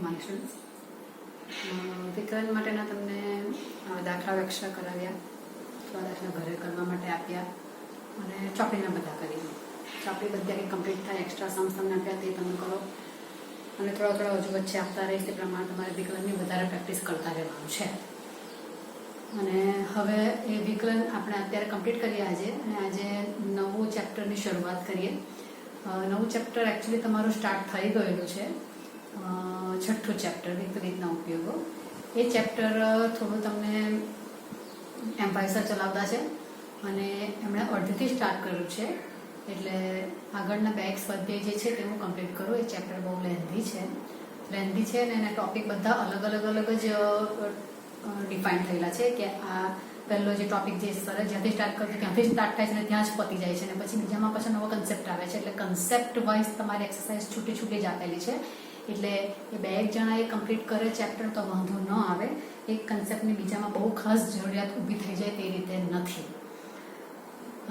My students વિકલન માટેના તમને દાખલા એક્સ્ટ્રા કરાવ્યા, થોડા દાખલા ઘરે કરવા માટે આપ્યા અને ચોપડીના બધા કરી. ચોપડી બધી કમ્પ્લીટ થાય, એક્સ્ટ્રા સમ્સ તમને આપ્યા તે તમે કરો અને થોડા હજુ વચ્ચે આપતા રહે તે પ્રમાણે તમારે વિકલનની વધારે પ્રેક્ટિસ કરતા રહેવાનું છે. અને હવે એ વિકલન આપણે અત્યારે કમ્પ્લીટ કરીએ આજે, અને આજે નવું ચેપ્ટરની શરૂઆત કરીએ. નવું ચેપ્ટર એકચ્યુઅલી તમારું સ્ટાર્ટ થઈ ગયેલું છે, છઠ્ઠું ચેપ્ટર વિપરીતના ઉપયોગો. એ ચેપ્ટર થોડું તમને એમ્પાયસર ચલાવતા છે અને એમણે અડધીથી સ્ટાર્ટ કર્યું છે, એટલે આગળના બે એક સ્વાધ્યાય જે છે તે હું કમ્પ્લીટ કરું. એ ચેપ્ટર બહુ લેન્ધી છે અને એના ટોપિક બધા અલગ જ ડિફાઇન થયેલા છે કે આ પહેલો જે ટોપિક જે સર જ્યાંથી સ્ટાર્ટ કરતું ત્યાંથી સ્ટાર્ટ થાય છે અને ત્યાં જ પતી જાય છે, અને પછી બીજામાં પછી નવો કન્સેપ્ટ આવે છે. એટલે કન્સેપ્ટ વાઇઝ તમારી એક્સરસાઇઝ છૂટી જ આપેલી છે, એટલે એ બે એક જણા એ કમ્પ્લીટ કરે ચેપ્ટર તો વાંધો ન આવે. એક કન્સેપ્ટની બીજામાં બહુ ખાસ જરૂરિયાત ઊભી થઈ જાય તે રીતે નથી.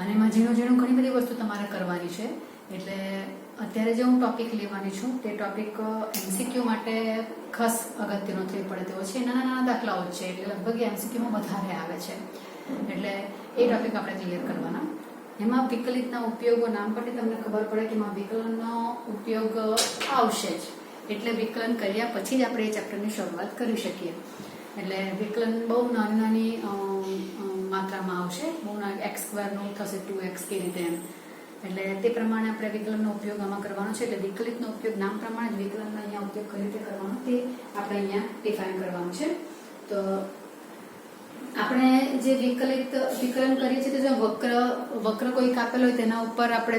અને એમાં ઝીણું ઘણી બધી વસ્તુ તમારે કરવાની છે. એટલે અત્યારે જે હું ટોપિક લેવાની છું તે ટોપિક MCQ માટે ખાસ અગત્યનો થઈ પડે તેવો છે. નાના દાખલાઓ જ છે, એટલે લગભગ MCQમાં વધારે આવે છે, એટલે એ ટોપિક આપણે ક્લિયર કરવાના. એમાં વિકલિતના ઉપયોગો નામ પરથી તમને ખબર પડે કે એમાં વિકલનનો ઉપયોગ આવશે જ, એટલે વિકલન કર્યા પછી જ આપણે એ ચેપ્ટરની શરૂઆત કરી શકીએ. એટલે વિકલન બહુ નાની માત્રામાં આવશે, બહુ x² થશે 2x કે રીતે એમ, એટલે તે પ્રમાણે આપણે વિકલનનો ઉપયોગ આમાં કરવાનો છે. એટલે વિકલિતનો ઉપયોગ નામ પ્રમાણે જ વિકલનનો અહીંયા ઉપયોગ કઈ રીતે કરવાનો તે આપણે અહીંયા ડિફાઇન કરવાનું છે. તો આપણે જે વિકલન કરીએ છીએ તો જો વક્ર કોઈક આપેલો હોય તેના ઉપર આપણે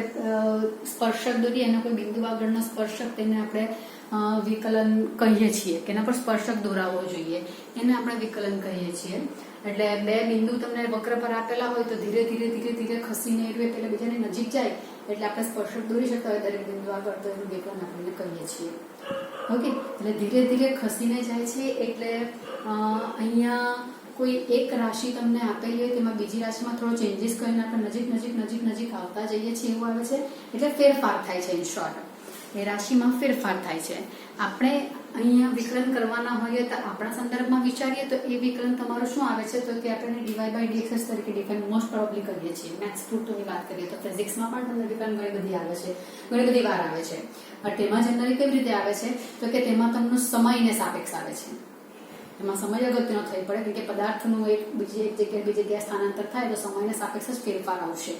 સ્પર્શક દોરીએ, એના કોઈ બિંદુ આગળનો સ્પર્શક, તેને આપણે વિકલન કહીએ છીએ કે એના પર સ્પર્શક દોરાવવો જોઈએ, એને આપણે વિકલન કહીએ છીએ. એટલે બે બિંદુ તમને વક્ર પર આપેલા હોય તો ધીરે ધીરે ખસીને એટલે બીજાની નજીક જાય એટલે આપણે સ્પર્શક દોરી શકતા હોય દરેક બિંદુ આગળ, તો એનું વિકલન આપણે કહીએ છીએ. ઓકે, એટલે ધીરે ખસીને જાય છે. એટલે અહીંયા કોઈ એક રાશિ તમને આપેલી હોય તેમાં બીજી રાશિમાં થોડો ચેન્જીસ કરીને આપણે નજીક આવતા જઈએ છીએ એવું આવે છે. એટલે ફેરફાર થાય છે. ઇન શોર્ટ, એ રાશિમાં ફેરફાર થાય છે. આપણે અહીંયા વિકલન કરવાના હોઈએ તો આપણા સંદર્ભમાં વિચારીએ તો એ વિકલન તમારું શું આવે છે, તો કે આપણે dy/dx તરીકે ડિફાઇન મોસ્ટ પ્રોબેબલી કરીએ છીએ. મેથ્સ પૂરતુંની વાત કરીએ તો ફિઝિક્સમાં પણ તમને વિકલન ઘણી બધી વાર આવે છે. તેમાં જનરલી કેવી રીતે આવે છે, તો કે તેમાં તમને સમયને સાપેક્ષ આવે છે. એમાં સમય અગત્યનો થઈ પડે, કેમ કે પદાર્થનું એક જગ્યાએ સ્થાનાંતર થાય તો સમયને સાપેક્ષ જ ફેરફાર આવશે.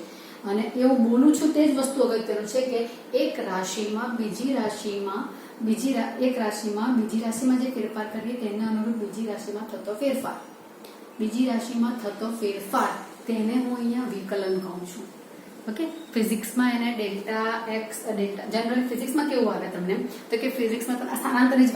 અને એવું બોલું છું તે જ વસ્તુ અગત્યનું છે કે એક રાશિમાં બીજી રાશિમાં જે ફેરફાર કરીએ તેને અનુરૂપ બીજી રાશિમાં થતો ફેરફાર તેને હું અહીંયા વિકલન કહું છું. ઓકે, ફિઝિક્સમાં એને ડેલ્ટા x જનરલ ફિઝિક્સમાં કેવું આવે તમને, તો કે ફિઝિક્સમાં સ્થાનાંતરની જ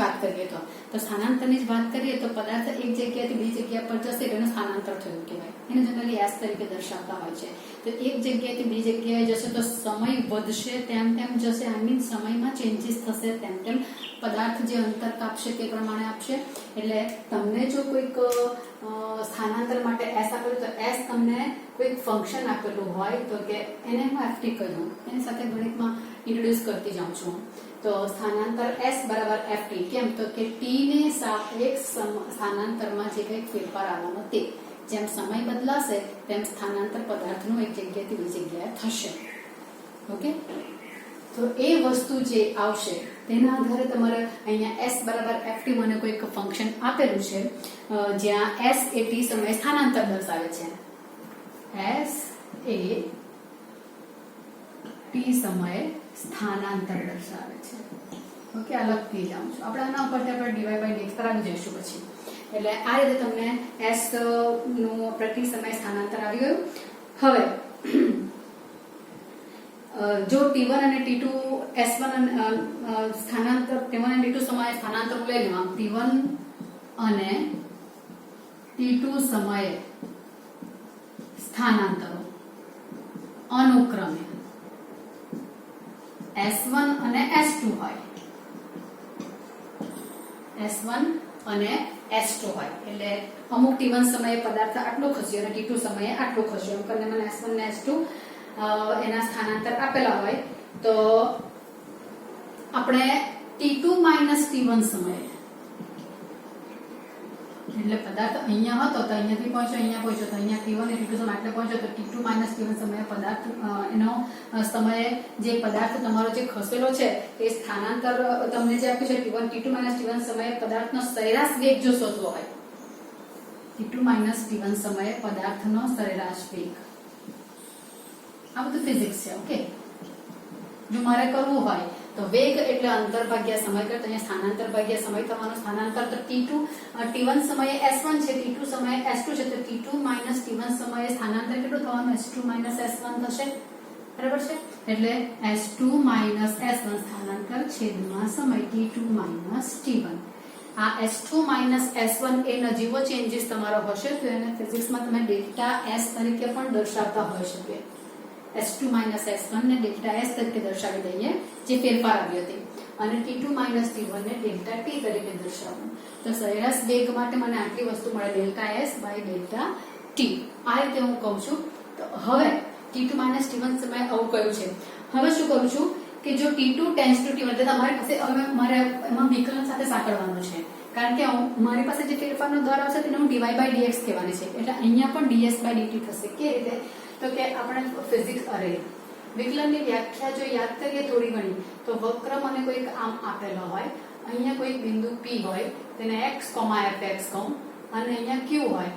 વાત કરીએ તો પદાર્થ એક જગ્યાથી બીજી જગ્યા પર જશે એટલે સ્થાનાંતર થયું કહેવાય. એને જનરલી s તરીકે દર્શાવતા હોય છે. તો એક જગ્યાએથી બીજી જગ્યાએ જશે તો સમય વધશે, તેમ જશે. આઈ મીન સમયમાં ચેન્જીસ થશે, તેમ પદાર્થ જે અંતર કાપશે તે પ્રમાણે આપશે. એટલે તમને જો કોઈક સ્થાનાંતર માટે s આપેલું તો s તમને કોઈક ફંક્શન આપેલું હોય તો કે એને હું ft કહ્યું, એની સાથે ગણિતમાં ઇન્ટ્રોડ્યુસ કરતી જાઉં છું. તો સ્થાનાંતર s બરાબર ft. કેમ, તો કે t ને સાપેક્ષ સ્થાનાંતરમાં જે કંઈક ફેરફાર આવવાનો તે જેમ સમય બદલાશે તેમ સ્થાનાંતર પદાર્થનું એક જગ્યાએથી બીજી જગ્યાએ થશે. ઓકે, તો એ વસ્તુ જે આવશે તેના આધારે તમારે અહીંયા s બરાબર ft મને કોઈક ફંક્શન આપેલું છે, જ્યાં s એ t સમયે સ્થાનાંતર દર્શાવે છે. s એ t સમયે સ્થાનાંતર દર્શાવે છે. ઓકે, આ લખતી જાઉં છું. આપણે આના ઉપરથી આપણે dy/dx પર આવી જઈશું પછી. એટલે આ રીતે તમને s નું પ્રતિ સમય સ્થાનાંતર આવી ગયું. હવે જો t1 અને t2 s1 સ્થાનાંતર t1 અને t2 સમયે સ્થાનાંતર લઈ લો, t1 અને t2 સમયે સ્થાનાંતરો અનુક્રમે s1 અને s2 હોય, s1 અને s2 હોય. એટલે અમુક t1 સમયે પદાર્થ આટલો ખસ્યો અને t2 સમયે આટલો ખસ્યો, એમ કરીને મને s1 અને s2 એના સ્થાનાંતર આપેલા હોય તો આપણે t2 - t1 સમયે એટલે પદાર્થ અહીંયા હતો તો અહીંયાથી પહોંચ્યો, અહીંયા પહોંચ્યો તો અહીંયા T1 અને T2 સમય આટલે પહોંચ્યો તો T2 - T1 સમયે પદાર્થ એનો સમયે જે પદાર્થ તમારો જે ખસેલો છે એ સ્થાનાંતર તમને જે આપ્યું છે T1 T2 - T1 સમયે પદાર્થનો સરેરાશ વેગ જો શોધવો હોય, T2 - T1 સમયે પદાર્થનો સરેરાશ વેગ, આ બધું ફિઝિક્સ છે. ઓકે, જો મારે કરવું હોય તો વેગ એટલે અંતર ભાગ્યા સમય કરતા અહીંયા સ્થાનાંતર ભાગ્યા સમય થવાનું. સ્થાનાંતર તો T1 સમયે S1 છે, T2 સમયે S2 છે, તો T2 - T1 સમયે સ્થાનાંતર કેટલું થવાનું? S2 - S1 થશે. બરાબર છે? એટલે S2 - S1 સ્થાનાંતર છેદમાં સમય T2 - T1. આ S2 - S1 એ નજીવો ચેન્જીસ તમારો હશે તો એને ફિઝિક્સમાં તમે ડેલ્ટા S તરીકે પણ દર્શાવતા હોઈ શકે. S2 - S1 ને ડેલ્ટા S તરીકે દર્શાવી દઈએ જે ફેરફાર આવ્યો તે, અને T2 - T1 ને ડેલ્ટા T તરીકે દર્શાવવું. તો સરેરાશ વેગ માટે મને આટલી વસ્તુ મળે delta S by delta T. આ રીતે હું કહું છું. તો હવે T2 - T1 સમય આવું કયું છે. હવે શું કરું છું કે જો T2 ટેન્ડ્સ ટુ T1 એટલે તમારી પાસે હવે મારે એમાં વિકલન સાથે સાંકળવાનું છે, કારણ કે મારી પાસે જે ફેરફારનો દર આવશે તેને હું dy by dx કહેવાની છે. એટલે અહીંયા પણ ds by dt થશે. કે રીતે? તો કે આપણે ફિઝિક્સ વિકલનની વ્યાખ્યા જો યાદ કરીએ થોડી ઘણી, તો વક્ર મને કોઈક આમ આપેલો હોય, અહીંયા કોઈ બિંદુ P હોય તેને x, fx કહું, અને અહીંયા Q હોય,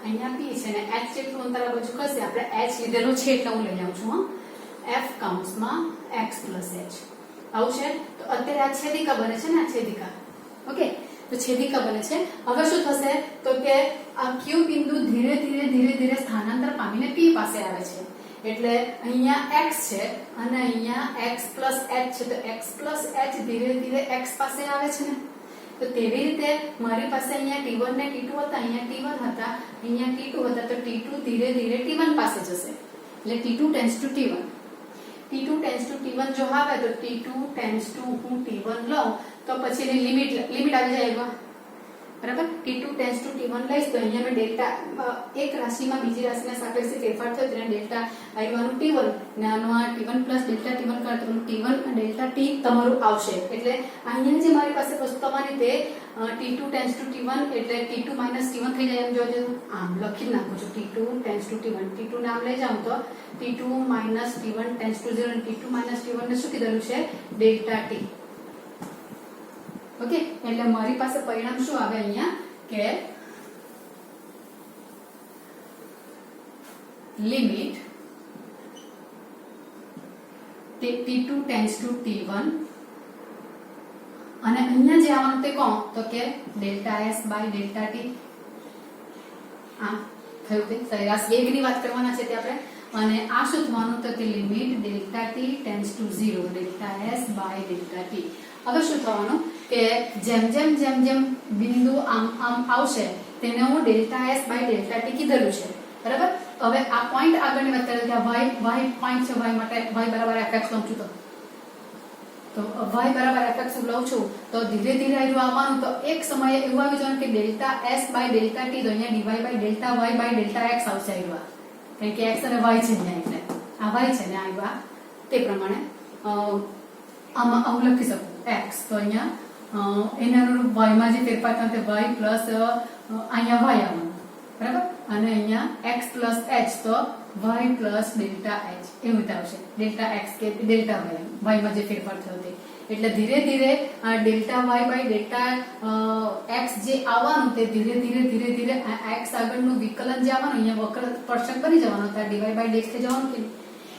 અહીંયા P છે ને h જેટલું અંતર આ બાજુ ખસે, આપણે h લીધેલો છે એટલે હું લઈ આવું છું f કૌંસમાં x plus h. આવું છે. તો અત્યારે આ છેદિકા બને છે ને, આ છેદિકા. ઓકે, તો છેદિકા બને છે. હવે શું થશે તો કે આ Q બિંદુ ધીરે ધીરે સ્થાનાંતર પામીને P પાસે આવે છે. એટલે અહીંયા x છે અને અહીંયા x plus h છે, તો x plus h ધીરે x પાસે આવે છે ને. તો તેવી રીતે મારી પાસે અહીંયા T1 ને T2 હતા, અહીંયા T1 હતા, અહીંયા T2 હતા, તો T2 ધીરે T1 પાસે જશે. એટલે T2 tends to T1. T2 tends to T1 જો આવે તો T2 tends to હું T1 લઉં તો પછી એની લિમિટ આવી જાય એમાં. બરાબર? T2 tends to T1 લઈશ તો અહીંયા મેં ડેલ્ટા એક રાશિમાં બીજી રાશિના સાપેક્ષે ફેરફાર થયો તેને ડેલ્ટા આવ્યું T1 ને આનું આ T1 પ્લસ ડેલ્ટા T1 કરતા T1 ડેલ્ટા T તમારું આવશે. એટલે અહીંયા જે મારી પાસે વસ્તુ તમારી તે T2 tends to T1 એટલે T2 - T1 થઈ જાય. એમ જોજો આમ લખી નાખું છું T2 tends to T1. T2 નામ લઈ જાઉં તો T2 - T1 tends to 0 અને T2 - T1 ને શું કીધેલું છે? Delta T. ઓકે, એટલે મારી પાસે પરિણામ શું આવે અહીંયા કે limit T2 tends to T1 અને અહીંયા જે આવવાનું તે કોણ તો કે delta S by delta T. આ થયું કે સરેરાશ વેગની વાત કરવાના છે તે આપણે, અને આ શું થવાનું તો કે limit delta T tends to 0 delta S by delta T. હવે શું થવાનું કે જેમ જેમ બિંદુ આમ આવશે તેને હું delta S by delta T કીધેલું છે. બરાબર? હવે આ પોઈન્ટ આગળની વાત કરીએ કે y પોઈન્ટ છે, y માટે y બરાબર fx લઉં છું તો y બરાબર fx લઉં છું તો ધીરે આવ્યું આવવાનું. તો એક સમયે એવું આવી જવાનું કે delta S by delta T તો અહીંયા dy by delta y by delta x આવશે. આવ્યું કારણ કે x અને y છે અહીંયા, એટલે આ y છે ને આવ્યા તે પ્રમાણે આમાં આવું લખી શકું x. તો અહીંયા એના અનુરૂપ y માં જે ફેરફાર થાય તે y પ્લસ અહીંયા y આવવાનું. બરાબર? અને અહીંયા x પ્લસ h તો y પ્લસ ડેલ્ટા h એવું આવશે. ડેલ્ટા x કે ડેલ્ટા y માં જે ફેરફાર થયો તે. એટલે ધીરે delta y by delta x જે આવવાનું તે ધીરે x આગળનું વિકલન જે આવવાનું અહીંયા વક્ર સ્પર્શક બની જવાનું, તો dy બાય dx થઈ જવાનું કે.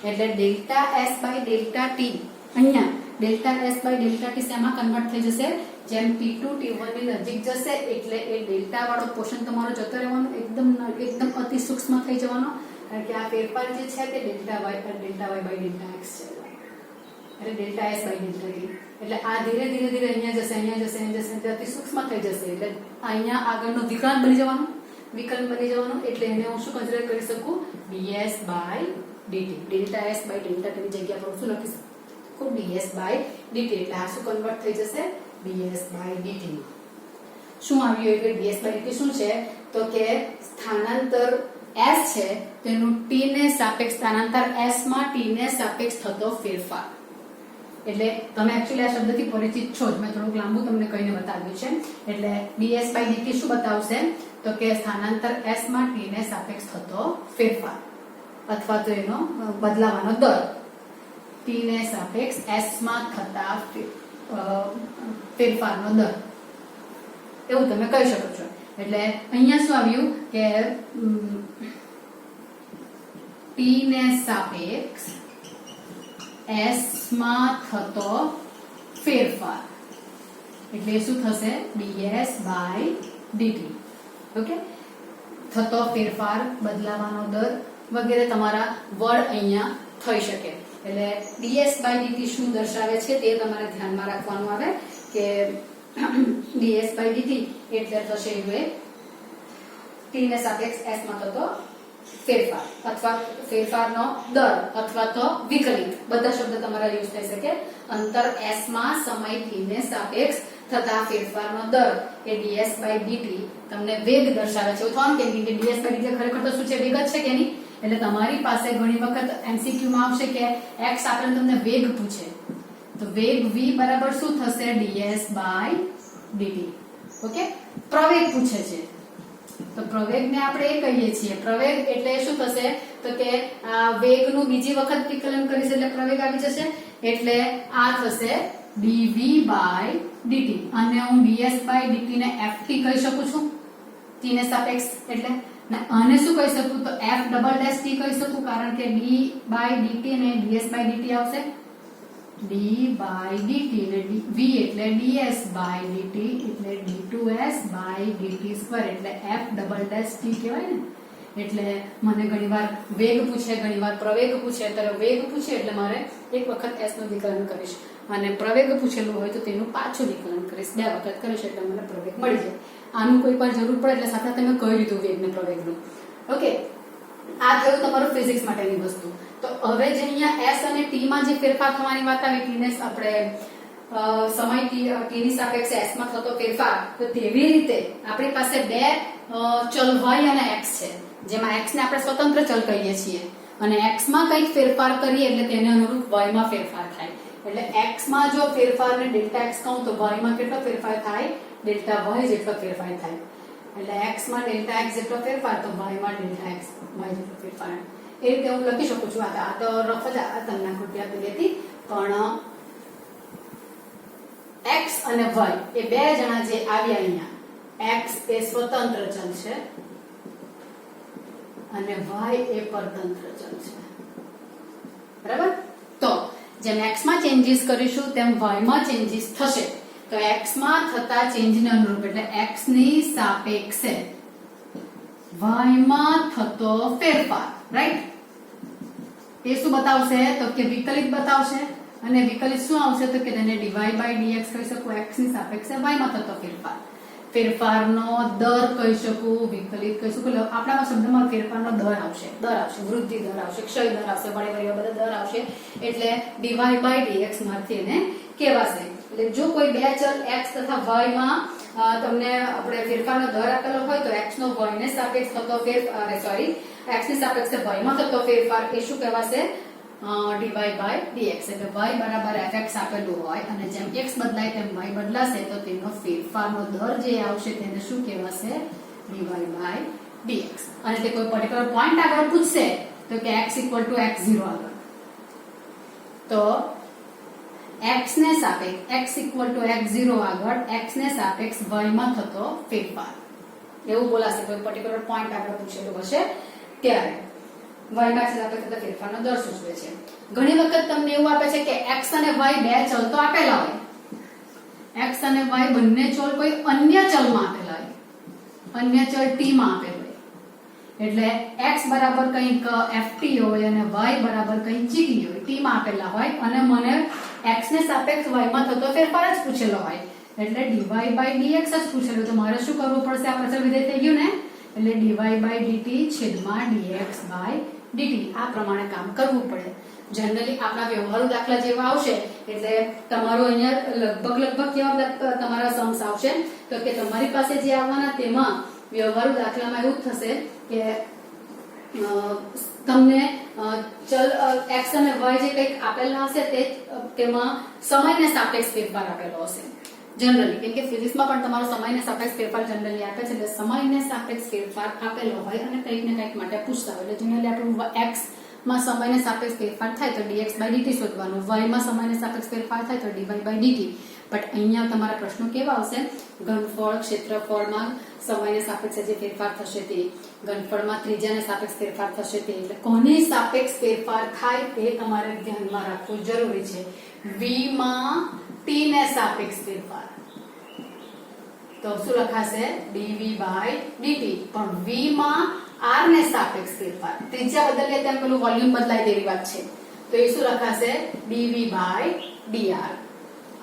એટલે delta s by delta t અહીંયા delta S by delta T શેમાં કન્વર્ટ થઈ જશે? જેમ T2 T1 ની નજીક જશે એટલે એ ડેલ્ટા વાળો પોર્શન તમારો જતો રહેવાનો, એકદમ અતિ સૂક્ષ્મ થઈ જવાનો, કારણ કે આ ફેરફાર જે છે તે delta y by delta x છે. એટલે delta S by delta T. એટલે આ ધીરે અહીંયા જશે એટલે અતિ સૂક્ષ્મ થઈ જશે. એટલે અહીંયા આગળનું વિકલન બની જવાનું. એટલે એને હું શું કન્સિડર કરી શકું? ds by dt. Delta S by delta T ની જગ્યા પર શું લખી શકું? ds by dt. એટલે આ શું કન્વર્ટ થઈ જશે? ds by dt. શું આવ્યું એટલે ds by dt શું છે તો કે સ્થાનાંતર s છે તેનું t ને સાપેક્ષ સ્થાનાંતર s માં t ને સાપેક્ષ થતો ફેરફાર. એટલે તમે એકચ્યુઅલી આ શબ્દથી પરિચિત છો જ, મેં થોડુંક લાંબુ તમને કહીને બતાવ્યું છે. એટલે ds by dt શું બતાવશે તો કે સ્થાનાંતર s માં t ને સાપેક્ષ થતો ફેરફાર અથવા તો એનો બદલાવાનો દર, t ને સાપેક્ષ s માં થતા ફેરફારનો દર, એવું તમે કહી શકો છો. એટલે અહીંયા શું આવ્યું કે t ને સાપેક્ષ s માં થતો ફેરફાર એટલે શું થશે ds by dt. ઓકે, થતો ફેરફાર, બદલાવાનો દર વગેરે તમારા વર્ડ અહીંયા થઈ શકે. એટલે ds by dt શું દર્શાવે છે તે તમારે ધ્યાનમાં રાખવાનું આવે કે ds by dt એટલે થશે એ t ને સાપેક્ષ s માં થતો ફેરફાર અથવા ફેરફારનો દર અથવા તો વિકલિત, બધા શબ્દ તમારા યુઝ થઈ શકે. અંતર s માં સમય t ને સાપેક્ષ થતા ફેરફારનો દર એ ds by dt તમને વેગ દર્શાવે છે. એવું થવાનું કે ds by dt ખરેખર તો શું છે, વેગ જ છે કે નહીં. એટલે તમારી પાસે ઘણી વખત MCQ માં આવશે કે x આપણને તમને વેગ પૂછે તો વેગ v બરાબર શું થશે ds by dt. ઓકે, પ્રવેગ પૂછે છે તો પ્રવેગને આપણે એ કહીએ છીએ, પ્રવેગ એટલે શું થશે તો કે વેગનું બીજી વખત વિકલન કરીશ એટલે પ્રવેગ આવી જશે. એટલે આ થશે dv by dt અને હું ds by dt ને ft કહી શકું છું, t ને સાપેક્ષ. એટલે આને શું કહી શકું તો f ડબલ ડેશ t કહી શકું કારણ કે d by dt ને ds by dt આવશે. d by dt ને v એટલે ds by dt એટલે d2s by dt સ્ક્વેર એટલે f ડબલ ડેશ t કહેવાય ને. એટલે મને ઘણીવાર વેગ પૂછે, ઘણીવાર પ્રવેગ પૂછે. ત્યારે વેગ પૂછે એટલે મારે એક વખત s નું વિકલન કરીશ અને પ્રવેગ પૂછેલું હોય તો તેનું પાછું વિકલન કરીશ, બે વખત કરીશ એટલે મને પ્રવેગ મળી જાય. આનું કોઈ પણ જરૂર પડે એટલે સાથે તમે કહી દીધું વેગ ને પ્રવેગનું. ઓકે, આ થયું તમારું ફિઝિક્સ માટેની વસ્તુ. તો હવે જે અહીંયા s અને t માં જે ફેરફાર થવાની વાત આવી, t ને આપણે સમય t ની સાપેક્ષે s માં થતો ફેરફાર, તો તેવી રીતે આપણી પાસે બે ચલ y અને x છે, જેમાં x ને આપણે સ્વતંત્ર ચલ કહીએ છીએ અને x માં કંઈક ફેરફાર કરીએ એટલે તેને અનુરૂપ y માં ફેરફાર થાય. એટલે x માં જો ફેરફારને ડેલ્ટા x કહું તો y માં કેટલો ફેરફાર થાય, ડેલ્ટા y જેટલો ફેરફાર થાય. એટલે x માં ડેલ્ટા x જેટલો ફેરફાર તો y માં ડેલ્ટા x y જેટલો ફેરફાર. એ રીતે હું લખી શકું છું. આ તો રફ જ તમને કૃતિ આપેલી હતી, પણ x અને y એ બે જણા જે આવ્યા અહીંયા, x એ સ્વતંત્ર ચલ છે અને y એ પરતંત્ર ચલ છે. બરાબર? તો જેમ x માં ચેન્જીસ કરીશું તેમ y માં ચેન્જીસ થશે. તો x માં થતા ચેન્જને અનુરૂપ એટલે x ની સાપેક્ષે y માં થતો ફેરફાર, રાઈટ, એ શું બતાવશે તો કે વિકલિત બતાવશે. અને વિકલિત શું આવશે તો કે તેને dy by dx કહી શકું, x ની સાપેક્ષે y માં થતો ફેરફાર. ફેરફારનો દર કહી શકું, વિકલિત કહી શકું. આપણા શબ્દમાં ફેરફારનો દર આવશે, વૃદ્ધિ દર આવશે, ક્ષય દર આવશે, વળે બધા દર આવશે. એટલે dy by dx માંથી એને કહેવાશે. એટલે જો કોઈ બે ચલ x તથા y માં તમને આપણે ફેરફારનો દર આપેલો હોય તો x નો y ને સાપેક્ષ થતો ફેરફાર, x ની સાપેક્ષે y માં થતો ફેરફાર એ શું કહેવાશે dy by dx. એટલે y બરાબર fx આપેલું હોય અને જેમ x બદલાય તેમ y બદલાશે તો તેનો ફેરફારનો દર જે આવશે તેને શું કહેવાશે dy by dx. અને તે કોઈ પર્ટિક્યુલર પોઈન્ટ આગળ પૂછશે તો કે x = x0 આગળ, તો x ને સાપેક્ષ x = x0 આગળ x ને સાપેક્ષ y માં થતો ફેરફાર એવું બોલાશે. કોઈ પર્ટિક્યુલર પોઈન્ટ આગળ પૂછેલું હશે ત્યારે y માં સાપેક્ષ થતા ફેરફારનો દર સૂચવે છે. ઘણી વખત તમને એવું આપે છે કે x અને y બે ચલ તો આપેલા હોય, x અને y બંને ચલ કોઈ અન્ય ચલમાં આપેલા હોય, અન્ય ચલ t માં આપેલ હોય. એટલે x બરાબર કંઈક ft હોય અને y બરાબર કંઈક gt હોય, t માં આપેલા હોય અને મને x ને સાપેક્ષ y માં થતો ફેરફાર જ પૂછેલો હોય. એટલે dy by dx જ પૂછેલું તો મારે શું કરવું પડશે, આ અચળ વિધેય થઈ ગયું ને. એટલે dy by dt છેદમાં dx by dt આ પ્રમાણે કામ કરવું પડે. જનરલી આપણા વ્યવહારુ દાખલા જેવા આવશે એટલે તમારો અહીંયા લગભગ કેવા તમારા સમ્સ આવશે તો કે તમારી પાસે જે આવવાના તેમાં વ્યવહારુ દાખલામાં એવું થશે કે તમને ચલ x અને y જે કંઈક આપેલા હશે તેમાં સમયને સાપેક્ષ ફેરફાર આપેલો હશે જનરલી, કેમ કે ફિઝિક્સમાં પણ તમારો સમયને સાપેક્ષ ફેરફાર જનરલી આપે છે. એટલે સમયને સાપેક્ષ ફેરફાર આપેલો હોય અને કંઈક ને કંઈક માટે પૂછતા હોય એટલે જનરલી આપણું x માં સમયને સાપેક્ષ ફેરફાર થાય તો dx/dt શોધવાનું, y માં સમયને સાપેક્ષ ફેરફાર થાય તો dy/dt. બટ અહીંયા તમારા પ્રશ્નો કેવા આવશે? ઘનફળ, ક્ષેત્રફળમાં સમયને સાપેક્ષે જે ફેરફાર થશે તે, ઘનફળમાં ત્રિજ્યાને સાપેક્ષ ફેરફાર થશે તે. એટલે કોની સાપેક્ષ ફેરફાર થાય તે તમારે ધ્યાનમાં રાખવું જરૂરી છે. v માં t ને સાપેક્ષ ફેરફાર તો શું લખાશે? dv/dt. પણ v માં r ને સાપેક્ષ ફેરફાર, ત્રિજ્યા બદલીએ તેમ પેલું વોલ્યુમ બદલાય તેવી વાત છે, તો એ શું લખાશે? dv/dr.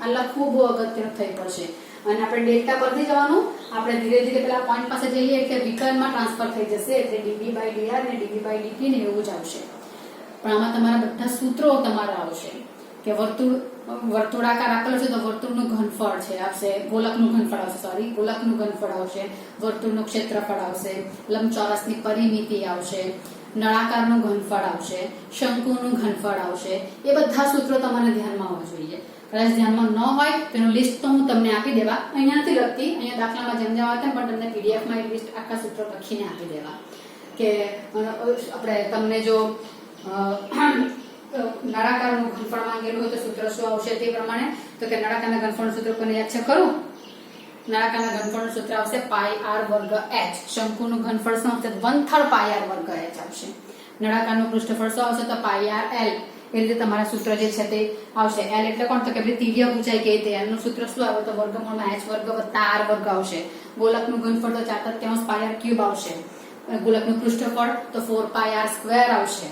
આ લખવું બહુ અગત્યનું થઈ પડશે. અને આપણે ડેલ્ટા પરથી જવાનું, આપણે ધીરે ધીરે પેલા પોઈન્ટ પાસે જઈએ એટલે વિકલનમાં ટ્રાન્સફર થઈ જશે એટલે dv/dr ને dv/dt ને એવું જ આવશે. પણ આમાં તમારા બધા સૂત્રો તમારા આવશે કે વર્તુળાકાર આપેલો છે તો વર્તુળનું ઘનફળ છે આવશે, ગોલકનું ઘનફળ આવશે, ગોલકનું ઘનફળ આવશે, વર્તુળનું ક્ષેત્રફળ આવશે, લંબચોરસની પરિમિતિ આવશે, નળાકારનું ઘનફળ આવશે, શંકુનું ઘનફળ આવશે. એ બધા સૂત્રો તમારે ધ્યાનમાં હોવા જોઈએ. કદાચ ધ્યાનમાં ન હોય તેનું લિસ્ટ તો હું તમને આપી દેવા, અહીંયા નથી લખતી, અહીંયા દાખલામાં જેમ જેમ આવતા પણ તમને PDF માં લિસ્ટ આખા સૂત્રો લખીને આપી દેવા કે આપણે તમને જો નળાકારનું ઘનફળ માંગેલું હોય તો સૂત્ર શું આવશે તે પ્રમાણે, તો કે નળાકારના ઘનફળનું સૂત્ર કોને યાદ છે ખરું? નળાકારના ઘનફળનું સૂત્ર આવશે πr²h. શંકુનું ઘનફળ શું આવશે? 1/3 πr²h આવશે. નળાકારનું પૃષ્ઠફળ શું આવશે? તો πrl. એ રીતે તમારા સૂત્ર જે છે તે આવશે. l એટલે કોણ? તો કે તિર્યક ઊંચાઈ કે તે એનું સૂત્ર શું આવે? તો વર્ગમૂળમાં h² + r² આવશે. ગોલકનું ઘનફળ તો 4/3 πr³ આવશે. ગોલકનું પૃષ્ઠફળ તો 4πr² આવશે.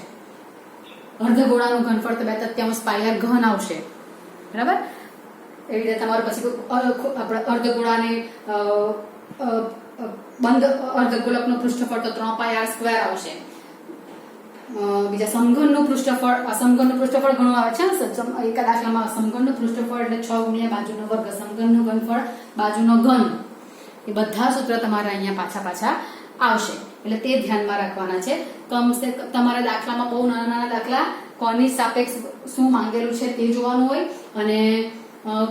અર્ધગોળાનું ઘનફળ તો 2/3 πr³ આવશે. બરાબર? એવી રીતે તમારું પછી આપણે અર્ધગોળાને બંધ અર્ધગોલકનું પૃષ્ઠફળ તો 3πr² આવશે. બીજા સમઘનનું પૃષ્ઠફળ, અસમઘનનું પૃષ્ઠફળ ઘણું આવે છે. એક દાખલામાં સમઘનનું પૃષ્ઠફળ એટલે 6 × બાજુનો વર્ગ, સમઘનનું ઘનફળ બાજુનો ઘન. એ બધા સૂત્ર તમારે અહીંયા પાછા આવશે એટલે તે ધ્યાનમાં રાખવાના છે. કમસે તમારા દાખલામાં બહુ નાના દાખલા કોની સાપેક્ષ શું માંગેલું છે તે જોવાનું હોય અને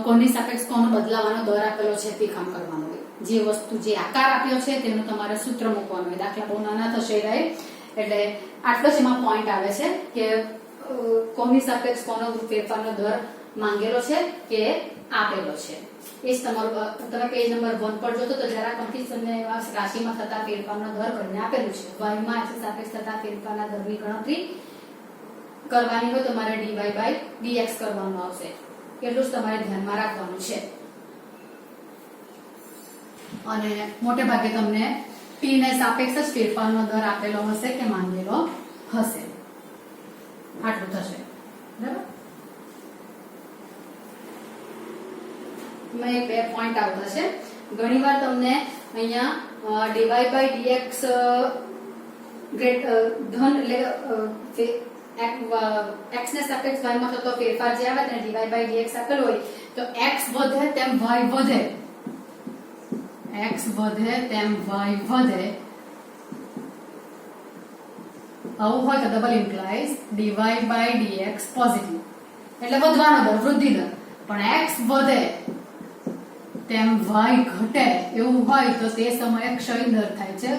કોની સાપેક્ષ કોનો બદલાવાનો દર આપેલો છે તે કામ કરવાનું હોય. જે વસ્તુ જે આકાર આપ્યો છે તેનું તમારે સૂત્ર મૂકવાનું હોય. દાખલા બહુ નાના થશે રહે એટલે આટલો જ એમાં પોઈન્ટ આવે છે કે કોની સાપેક્ષ કોનો ફેરફારનો દર માંગેલો છે કે આપેલો છે. એ જ તમારું તમે પેજ નંબર 1 પર જોતો તો જરા કન્ફ્યુઝન ને રાશિમાં થતા ફેરફારનો દર કરીને આપેલું છે. y માં x સાપેક્ષ થતા ફેરફારના દરની ગણતરી કરવાની હોય તો તમારે dy/dx કરવાનું આવશે. એટલું જ તમારે ધ્યાનમાં રાખવાનું છે. અને મોટે ભાગે તમને t ને સાપેક્ષ જ ફેરફારનો દર આપેલો હશે કે માંગેલો હશે. આટલું થશે. બરાબર? મેં બે પોઈન્ટ આવતા છે. ઘણીવાર તમને અહીંયા dy/dx ધન એટલે x ને સાપેક્ષ y માં થતો ફેરફાર જે આવે તેને dy/dx આપેલો હોય તો x વધે તેમ y વધે, x વધે તેમ y વધે આવું હોય તો ડબલ ઇમ્પ્લાઇઝ dy/dx પોઝિટિવ એટલે વધવાનો દર, વૃદ્ધિ દર. પણ x વધે તેમ y ઘટે એવું હોય તો તે સમયે ક્ષય દર થાય છે,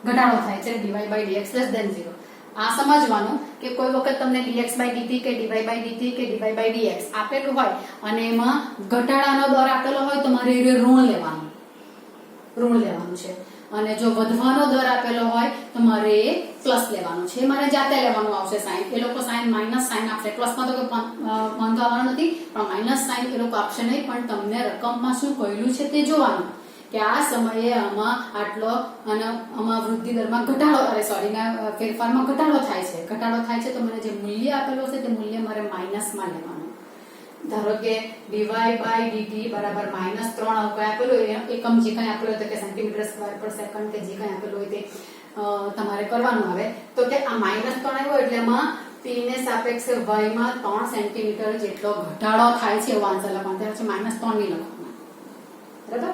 ઘટાડો થાય છે dy/dx <0. આ સમજવાનું કે કોઈ વખત તમને dx/dt કે dy/dt કે dy/dx આપેલું હોય અને એમાં ઘટાડાનો દર આપેલો હોય તો મારે ઋણ લેવાનું છે. અને જો વધવાનો દર આપેલો હોય તો મારે પ્લસ લેવાનું છે. મારે જાતે લેવાનું આવશે સાઇન. એ લોકો સાઇન માઇનસ સાઇન આપશે. પ્લસમાં તો વાંધો આવવાનો નથી પણ માઇનસ સાઇન એ લોકો આપશે નહીં. પણ તમને રકમમાં શું કહેલું છે તે જોવાનું કે આ સમયે આમાં આટલો અને આમાં વૃદ્ધિ દરમાં ઘટાડો ફેરફારમાં ઘટાડો થાય છે તો મને જે મૂલ્ય આપેલું છે તે મૂલ્ય મારે માઇનસમાં લેવાનું. ધારો કે dy/dt બરાબર -3 આપેલું હોય, એકમ જે કંઈ આપેલું હોય તો કે સેન્ટીમીટર²/સેકન્ડ કે જે કંઈ આપેલું હોય તે તમારે કરવાનું આવે તો કે આ -3 આવ્યો એટલે એમાં t ને સાપેક્ષે y માં 3 સેન્ટીમીટર જેટલો ઘટાડો થાય છે એવો આન્સર લખવાનો. ત્યાર પછી -3 નહીં લખવાનું. બરાબર?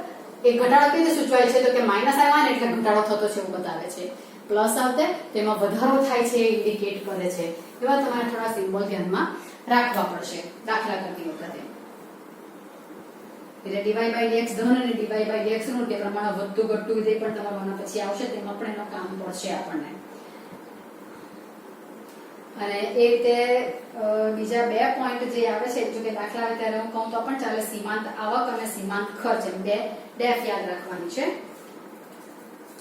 એ ઘટાડો કેવી રીતે સૂચવાય છે તો કે માઇનસ આવ્યા ને એટલે ઘટાડો થતો છે એવું બતાવે છે. પ્લસ આવતે તેમાં વધારો થાય છે એ ઇન્ડિકેટ કરે છે. એવા તમારે થોડા સિમ્બોલ ધ્યાનમાં રાખવા પડશે દાખલા કરતી વખતે. એટલે dy by dx ધન અને dy by dx ઋણ તે પ્રમાણે વધતું ઘટતું વિધેય પણ તમારું આના પછી આવશે, તેમાં પણ એનો કામ પડશે આપણને. અને એ રીતે બીજા બે પોઈન્ટ જે આવે છે, જો કે દાખલા આવે ત્યારે હું કહું તો પણ ચાલે, સીમાંત આવક અને સીમાંત ખર્ચ એમ બે ડેફ યાદ રાખવાની છે.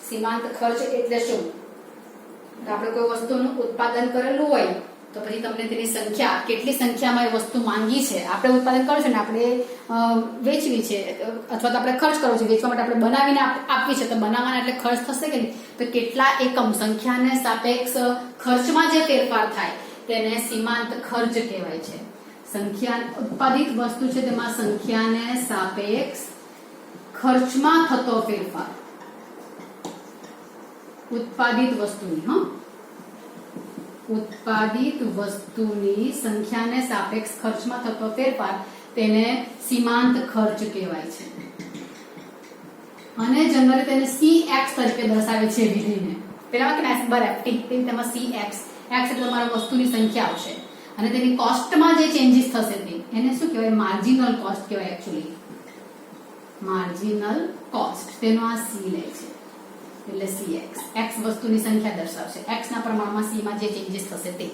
સીમાંત ખર્ચ એટલે શું? આપણે કોઈ વસ્તુનું ઉત્પાદન કરેલું હોય તો પછી તમને તેની સંખ્યા, કેટલી સંખ્યામાં એ વસ્તુ માંગી છે, આપણે ઉત્પાદન કર્યું છે ને આપણે વેચવી છે, અથવા તો આપણે ખર્ચ કરવો છે, વેચવા માટે આપણે બનાવીને આપવી છે, તો બનાવવાના એટલે ખર્ચ થશે કે નહીં? તો કેટલા એકમ સંખ્યાને સાપેક્ષ ખર્ચમાં જે ફેરફાર થાય તેને સીમાંત ખર્ચ કહેવાય છે. સંખ્યા ઉત્પાદિત વસ્તુ છે તેમાં સંખ્યાને સાપેક્ષ ખર્ચમાં થતો ફેરફાર, ઉત્પાદિત વસ્તુની ઉત્પાદિત વસ્તુની સંખ્યાને સાપેક્ષ ખર્ચમાં થતો ફેરફાર તેને સીમાંત ખર્ચ કહેવાય છે. અને જનરલી તેને CX તરીકે દર્શાવે છે વિધિને. પેલામાં કે S bar F તેમાં CX, X એટલે તમારા વસ્તુની સંખ્યા આવશે અને તેની કોસ્ટમાં જે ચેન્જીસ થશે તે એને શું કહેવાય? માર્જિનલ કોસ્ટ કહેવાય. એક્ચ્યુઅલી માર્જિનલ કોસ્ટ તેનો આ C લે છે એટલે CX. X વસ્તુની સંખ્યા દર્શાવશે, X ના પ્રમાણમાં C માં જે ચેન્જીસ થશે તે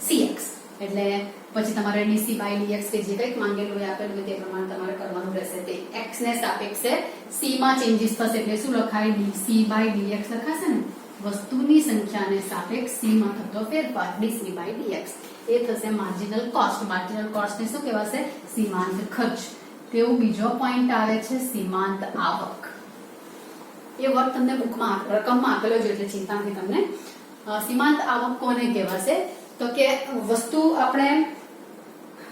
CX. એટલે પછી તમારે dc by dx કે જે કંઈક માંગેલું હોય આપેલું હોય તે પ્રમાણે તમારે કરવાનું રહેશે. તે x ને સાપેક્ષે c માં ચેન્જીસ થશે એટલે શું લખાય? dc by dx લખાશે ને, વસ્તુની સંખ્યાને સાપેક્ષ c માં થતો ફેરફાર dc by dx એ થશે માર્જિનલ કોસ્ટ. માર્જિનલ કોસ્ટ ને શું કહેવાશે? સીમાંત ખર્ચ. તેવું બીજો પોઈન્ટ આવે છે સીમાંત આવક. એ વર્ક તમને બુકમાં રકમમાં આપેલો છે એટલે ચિંતા નથી તમને. સીમાંત આવક કોને કહેવાશે? તો કે વસ્તુ આપણે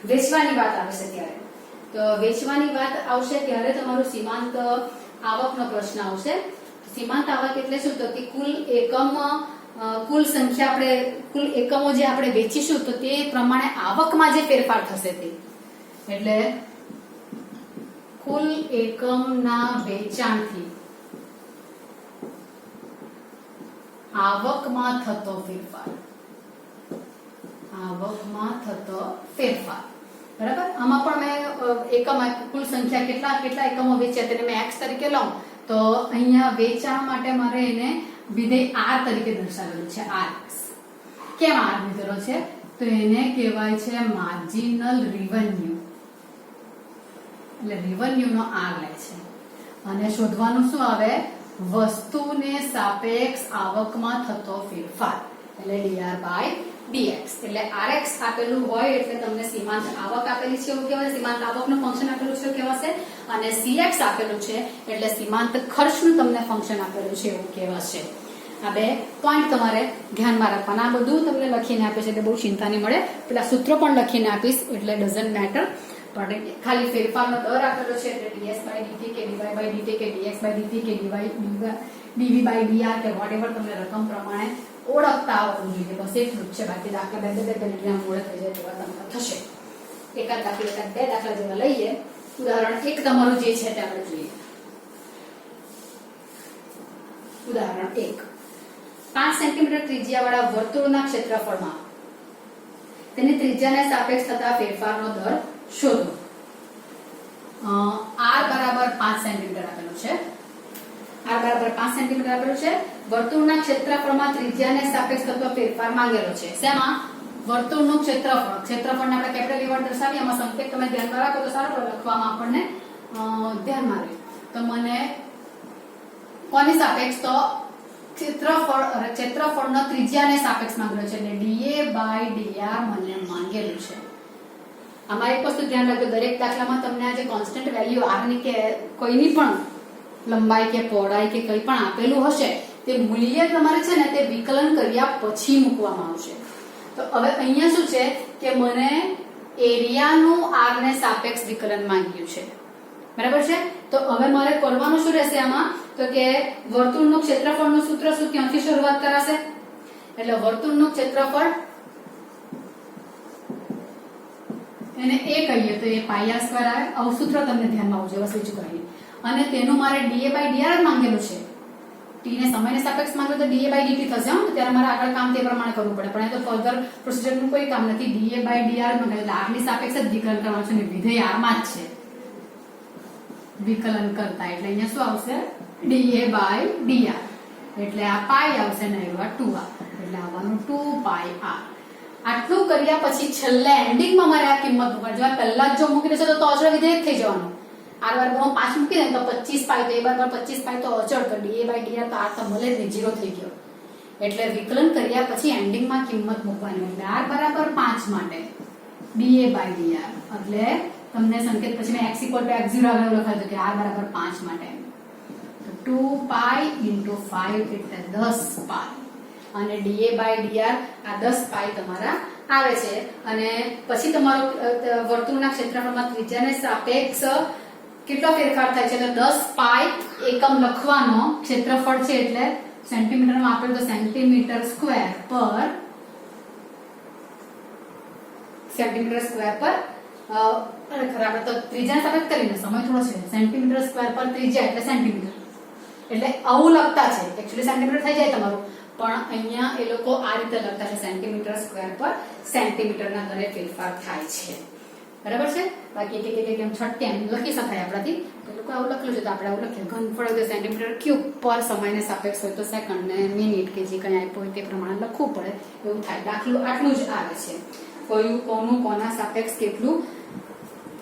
વેચવાની વાત આવશે ત્યારે, તો વેચવાની વાત આવશે ત્યારે તમારું સીમાંત આવકનો પ્રશ્ન આવશે. સીમાંત આવક એટલે શું? તો કે કુલ એકમ, કુલ સંખ્યા, આપણે કુલ એકમો જે આપણે વેચીશું તો તે પ્રમાણે આવકમાં જે ફેરફાર થશે તે, એટલે કુલ એકમના વેચાણથી આવકમાં થતો ફેરફાર, આવકમાં થતો ફેરફાર. બરાબર? આમાં પણ મેં એકમ, કુલ સંખ્યા કેટલા એકમો વેચ્યા તેને મેં x તરીકે લઉં તો અહીંયા વેચાણ માટે મારે એને વિધેય r તરીકે દર્શાવેલું છે. rx. કેમ r લીધેલો છે? તો એને કહેવાય છે માર્જિનલ રિવન્યુ. એટલે રિવન્યુ નો r લે છે અને શોધવાનું શું આવે? વસ્તુને સાપેક્ષ આવકમાં થતો ફેરફાર એટલે dr by dx. એટલે rx આપેલું હોય એટલે તમને સીમાંત આવક આપેલી છે એવું કહેવાય, સીમાંત આવકનું ફંક્શન આપેલું છે એવું કહેવાશે. અને cx આપેલું છે એટલે સીમાંત ખર્ચનું તમને ફંક્શન આપેલું છે એવું કહેવાશે. આ બે પોઈન્ટ તમારે ધ્યાનમાં રાખવાના. આ બધું તમને લખીને આપે છે એટલે બહુ ચિંતા નહીં મળે. પેલા સૂત્રો પણ લખીને આપીશ એટલે ડઝન્ટ મેટર. પણ ખાલી ફેરફારનો દર આપેલો છે એટલે ds by dt કે dy by dt કે dx by dt કે dv by dr કે વોટેવર તમને રકમ પ્રમાણે ઓળખતા આવડવું જોઈએ. બસ એટલું જ છે. બાકી દાખલા બે મોડે થઈ જાય તેવા તમારા થશે. એકાદ બે દાખલા જેવા લઈએ. ઉદાહરણ 1 તમારું જે છે તે આપણે જોઈએ. ઉદાહરણ 1. 5 સેન્ટીમીટર ત્રિજ્યાવાળા વર્તુળના ક્ષેત્રફળમાં તેની ત્રિજ્યાને સાપેક્ષ થતા ફેરફારનો દર શોધો. r બરાબર 5 સેન્ટીમીટર આપેલું છે. r બરાબર 5 સેન્ટીમીટર આપેલું છે. વર્તુળના ક્ષેત્રફળમાં ત્રિજ્યાને સાપેક્ષ થતો ફેરફાર માંગેલો છે. શેમાં? વર્તુળનું ક્ષેત્રફળ. ક્ષેત્રફળને આપણે કેપિટલ E1 દર્શાવીએ. એમાં સંકેત તમે ધ્યાનમાં રાખો તો સારું પડે લખવામાં, આપણને ધ્યાનમાં રહે. તો મને કોની સાપેક્ષ? તો ક્ષેત્રફળનો ત્રિજ્યાને સાપેક્ષ માંગેલો છે એટલે dA by dr મને માંગેલું છે. આમાં એક વસ્તુ ધ્યાન રાખજો, દરેક દાખલામાં તમને આ જે કોન્સ્ટન્ટ વેલ્યુ r ની કે કોઈની પણ લંબાઈ કે પહોળાઈ કે કંઈ પણ આપેલું હશે તે મૂલ્ય તમારે છે ને તે વિકલન કર્યા પછી મૂકવામાં આવશે. તો હવે અહીંયા શું છે કે મને એરિયાનું r ને સાપેક્ષ વિકલન માંગ્યું છે. બરાબર છે? તો હવે મારે કરવાનું શું રહેશે આમાં? તો કે વર્તુળનું ક્ષેત્રફળનું સૂત્ર શું, ક્યાંથી શરૂઆત કરાશે? એટલે વર્તુળનું ક્ષેત્રફળ એને a કહીએ તો એ પાઈ r સ્ક્વેર આવે. આવું સૂત્ર તમને ધ્યાનમાં આવવું જોઈએ, બસ બીજું કંઈ નહીં. અને તેનું મારે dA by dr માંગેલું છે ટી ને સમયને સાપેક્ષ માંગ્યો તો ડીએ બાય ડીટી થશે. હા, ત્યારે મારે આગળ કામ તે પ્રમાણે કરવું પડે, પણ એ તો ફર્ધર પ્રોસિજરનું કોઈ કામ નથી. ડીએ બાય ડીઆર માં એટલે આર ની સાપેક્ષ જ વિકલન કરવાનું છે અને વિધેય આર માં જ છે વિકલન કરતા. એટલે અહીંયા શું આવશે? D a by d r. એટલે આ પાઈ આવશે ને આ 2r, એટલે આવવાનું 2 પાઈ r. આટલું કર્યા પછી છેલ્લે એન્ડિંગમાં મારે આ કિંમત મૂકવાની. જો પહેલા જ જો મૂકી દેશો તો અચળ વિધેય થઈ જવાનું. r બરાબર 5 મૂકી દે તો 25 પાઈ, તો a બરાબર 25 પાઈ તો અચળ, તો da by dr તો r તો મળે જ નહીં, 0 થઈ ગયો. એટલે વિકલન કર્યા પછી એન્ડિંગમાં કિંમત મૂકવાની. એટલે r બરાબર 5 માટે da by dr, એટલે તમને સંકેત પછી મેં x = x0 આગળ લખાયું કે r બરાબર 5 માટે 2 પાઈ into 5 એટલે 10 પાઈ, અને da by dr આ 10 પાઈ તમારા આવે છે. અને પછી તમારો વર્તુળના ક્ષેત્રફળમાં ત્રિજ્યાને સાપેક્ષ કેટલો ફેરફાર થાય છે? તો 10 પાઈ એકમ લખવાનો, ક્ષેત્રફળ છે એટલે સેન્ટીમીટરમાં આપેલ તો સેન્ટીમીટર સ્ક્વેર પર આપણે તો ત્રિજ્યાને સાપેક્ષ કરીને સમય થોડો છે, સેન્ટીમીટર સ્ક્વેર પર ત્રિજ્યા એટલે સેન્ટીમીટર, એટલે આવું લખતા છે. એક્ચ્યુઅલી સેન્ટીમીટર થઈ જાય તમારું, પણ અહીંયા એ લોકો આ રીતે લખતા છે સેન્ટીમીટર સ્ક્વેર પર સેન્ટીમીટરના દરે ફેરફાર થાય છે. બરાબર છે? બાકી એક એમ છટ્ટી એમ લખી શકાય આપણાથી, તો લોકો આવું લખેલું છે તો આપણે આવું લખીએ. ઘનફળ હોય તો સેન્ટીમીટર ક્યુબ પર સમયને સાપેક્ષ હોય તો સેકન્ડ ને મિનિટ કે જે કંઈ આપ્યું હોય તે પ્રમાણે લખવું પડે, એવું થાય. દાખલો આટલું જ આવે છે, કયું કોનું કોના સાપેક્ષ કેટલું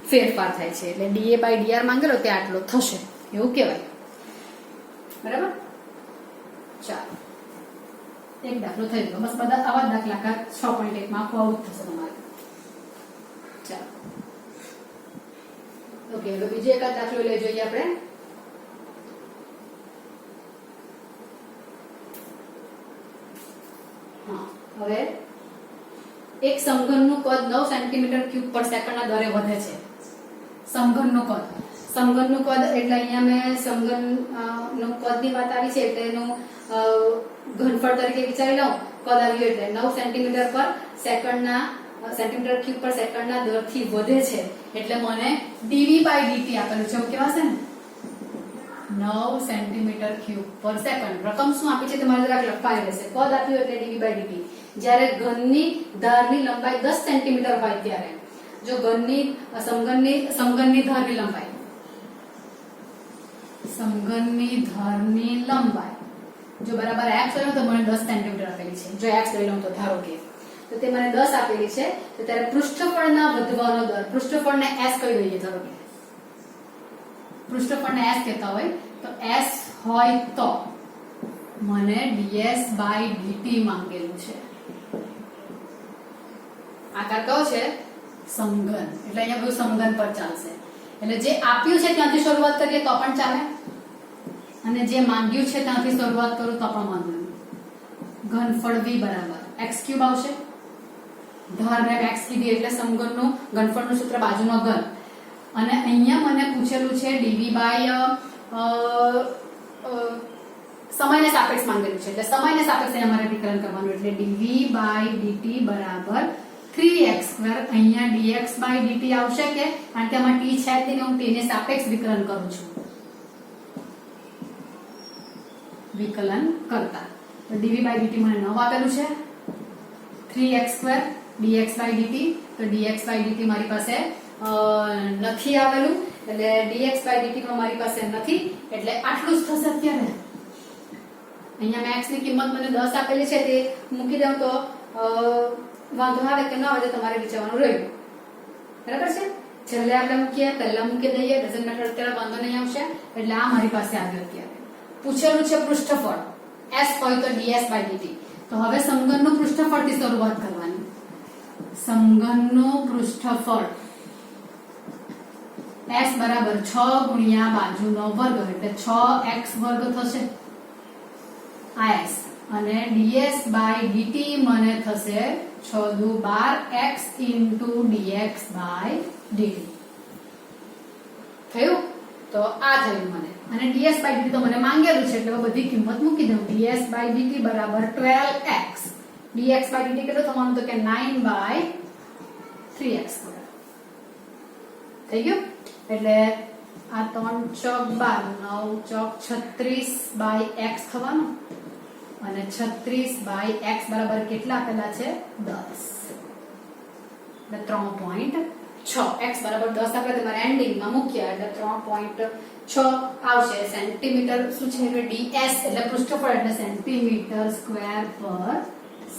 ફેરફાર થાય છે. એટલે da by dr માંગેલો તે આટલો થશે એવું કહેવાય. બરાબર? ચાલો, એક દાખલો થઈ ગયો. બસ બધા આવા જ દાખલા 6.1 માં આવું જ થશે તમારે. ચાલો, ઓકે, હવે બીજો એક દાખલો લઈ જોઈએ આપણે. હા, હવે એક સમઘનનું કદ 9 સેન્ટીમીટર ક્યુબ પર સેકન્ડના દરે વધે છે. સમઘનનું કદ એટલે અહીંયા મેં સમઘન નું કદની વાત આવી છે એટલે એનું ઘનફળ તરીકે વિચારી લઉં. કદ આવ્યું એટલે 9 સેન્ટીમીટર પર સેકન્ડના સેન્ટીમીટર ક્યુબ પર સેકન્ડના દરથી વધે છે, એટલે મને dv by dt આપેલું છે. એવું કહેવાશે ને, 9 સેન્ટીમીટર ક્યુબ પર સેકન્ડ. રકમ શું આપી છે તમારે જરાક લખવાની રહેશે. કદ આપ્યું એટલે dv by dt. જ્યારે ઘનની ધારની લંબાઈ 10 સેન્ટીમીટર હોય ત્યારે, જો ઘનની સમઘનની ધારની લંબાઈ જો બરાબર x હોય તો મને 10 સેન્ટીમીટર આપેલી છે. જો x લઈ લઉં તો ધારો કે તો તે મને 10 આપેલી છે, તો ત્યારે પૃષ્ઠફળના વધવાનો દર, પૃષ્ઠફળને s કહી દઈએ. ધારો કે પૃષ્ઠફળને s કહેતા હોય તો s હોય તો મને ds by dt માંગેલું છે. આકાર કયો છે? સમઘન. એટલે અહીંયા બધું સમઘન પર ચાલશે. એટલે જે આપ્યું છે ત્યાંથી શરૂઆત કરીએ તો પણ ચાલે, અને જે માંગ્યું છે ત્યાંથી શરૂઆત કરું તો પણ વાંધો નહીં. ઘનફળ v બરાબર x ક્યુબ આવશે. ધારને x કીધી એટલે સમઘનનું ઘનફળનું સૂત્ર બાજુનો ઘન. અને અહીંયા મને પૂછેલું છે dv બાય સમયને સાપેક્ષ માંગેલું છે, એટલે સમયને સાપેક્ષ અહીંયા મારે વિકલન કરવાનું. એટલે dv બાય dt બરાબર 3x². અહીંયા dx બાય dt આવશે કે, કારણ કે આમાં t છે એટલે હું t ને સાપેક્ષ વિકલન કરું છું. વિકલન કરતા તો dv બાય dt મને 9 આપેલું છે, 3x² dx બાય dt. તો dx બાય dt મારી પાસે નથી આવેલું, એટલે dx બાય dt પણ મારી પાસે નથી, એટલે આટલું જ થશે. અત્યારે અહીંયા મેં x ની કિંમત મને 10 આપેલી છે તે મૂકી દઉં તો વાંધો આવે કે ન આવે તો તમારે વિચારવાનું રહ્યું. બરાબર છે? છેલ્લે આપણે મૂકીએ, પહેલા મૂકી દઈએ, ડઝન્ટ મેટર, અત્યારે વાંધો નહીં આવશે. એટલે આ મારી પાસે આવ્યું. અત્યારે પૂછેલું છે પૃષ્ઠફળ, s હોય તો ds by dt. તો હવે સમઘનનું પૃષ્ઠફળથી શરૂઆત કરવાની. સમઘનનું પૃષ્ઠફળ s બરાબર 6 ગુણ્યા બાજુનો વર્ગ એટલે 6x વર્ગ થશે આ s, અને ds by dt મને થશે 6 દુ 12x into dx by dt. થયું? તો આ થયું મને. અને ds by dt તો મને માંગેલું છે એટલે બધી કિંમત મૂકી દઉં. ds by dt બરાબર 12x. dx by dt કેટલું થવાનું? તો કે 9/3x². થઈ ગયું? એટલે આ 3 ચોક 12, 9 ચોક 36 બાય x થવાનું, અને 36 બાય x બરાબર કેટલા આપેલા છે? 10. એટલે 3.6. x બરાબર 10 આપણે તમારે એન્ડિંગમાં મૂક્યા એટલે 3.6 આવશે. સેન્ટીમીટર શું છે કે ds એટલે પૃષ્ઠફળ એટલે સેન્ટીમીટર સ્ક્વેર પર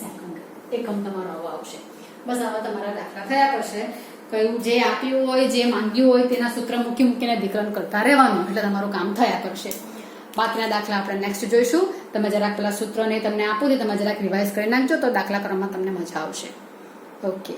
સેકન્ડ. એકમ તમારો આવો આવશે. બસ આવા તમારા દાખલા થયા કરશે. કયું જે આપ્યું હોય, જે માંગ્યું હોય તેના સૂત્ર મૂકીને વિકલન કરતા રહેવાનું, એટલે તમારું કામ થયા કરશે. બાકીના દાખલા આપણે નેક્સ્ટ જોઈશું. તમે જરાક પેલા સૂત્રને તમને આપું તે તમે જરાક રિવાઇઝ કરી નાખજો તો દાખલા કરવામાં તમને મજા આવશે. ઓકે.